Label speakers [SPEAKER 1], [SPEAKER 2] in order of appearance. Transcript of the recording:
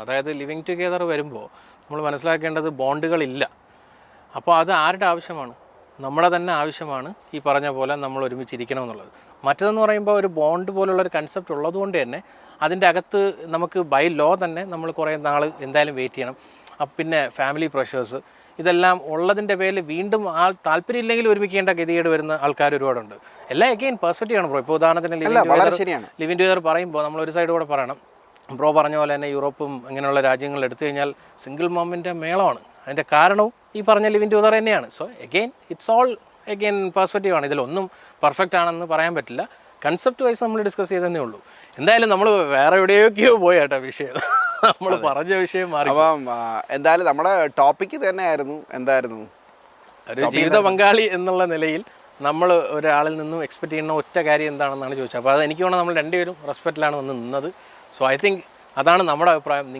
[SPEAKER 1] അതായത് living together വരുമ്പോൾ നമ്മൾ മനസ്സിലാക്കേണ്ടത് ബോണ്ടുകളില്ല. അപ്പോൾ അത് ആരുടെ ആവശ്യമാണ്? നമ്മുടെ തന്നെ ആവശ്യമാണ്. ഈ പറഞ്ഞ പോലെ നമ്മൾ ഒരുമിച്ചിരിക്കണം എന്നുള്ളത്. മറ്റതെന്ന് പറയുമ്പോൾ ഒരു ബോണ്ട് പോലുള്ളൊരു കൺസെപ്റ്റ് ഉള്ളതുകൊണ്ട് തന്നെ അതിൻ്റെ അകത്ത് നമുക്ക് ബൈ ലോ തന്നെ നമ്മൾ കുറേ നാൾ എന്തായാലും വെയിറ്റ് ചെയ്യണം. പിന്നെ ഫാമിലി പ്രഷേഴ്സ് ഇതെല്ലാം ഉള്ളതിൻ്റെ പേരിൽ വീണ്ടും താല്പര്യം ഇല്ലെങ്കിൽ ഒരുമിക്കേണ്ട ഗതികേട് വരുന്ന ആൾക്കാർ ഒരുപാടുണ്ട്. എല്ലാം എഗെയിൻ പെർസ്പെക്റ്റീവ് ആണ് ബ്രോ. ഇപ്പോൾ ഉദാഹരണത്തിന് ലിവിങ് ടുഗെദർ പറയുമ്പോൾ നമ്മൾ ഒരു സൈഡ് കൂടെ പറയണം. ബ്രോ പറഞ്ഞ പോലെ തന്നെ യൂറോപ്പും ഇങ്ങനെയുള്ള രാജ്യങ്ങൾ എടുത്തു കഴിഞ്ഞാൽ സിംഗിൾ മൊമ്മിൻ്റെ മേളമാണ്. അതിൻ്റെ കാരണവും ഈ പറഞ്ഞ ലിവിങ് ടുഗെദർ തന്നെയാണ്. So again it's all again perspective ആണ്. ഇതിലൊന്നും പെർഫെക്റ്റ് ആണെന്ന് പറയാൻ പറ്റില്ല. കൺസെപ്റ്റ് വൈസ് നമ്മൾ ഡിസ്കസ് ചെയ്തതേ ഉള്ളൂ. എന്തായാലും നമ്മൾ വേറെ എവിടെയൊക്കെയോ പോയാട്ടോ വിഷയം. നമ്മൾ പറഞ്ഞ വിഷയം മാറി.
[SPEAKER 2] അപ്പം എന്തായാലും നമ്മുടെ ടോപ്പിക്ക് തന്നെയായിരുന്നു എന്തായിരുന്നു,
[SPEAKER 1] ഒരു ജീവിത പങ്കാളി എന്നുള്ള നിലയിൽ നമ്മൾ ഒരാളിൽ നിന്നും എക്സ്പെക്ട് ചെയ്യുന്ന ഒറ്റ കാര്യം എന്താണെന്നാണ് ചോദിച്ചത്. അപ്പോൾ അത് എനിക്ക് തോന്നുന്നു നമ്മൾ രണ്ടുപേരും റെസ്പെക്റ്റിലാണ് വന്ന് നിന്നത്. സോ ഐ തിങ്ക് അതാണ് നമ്മുടെ അഭിപ്രായം.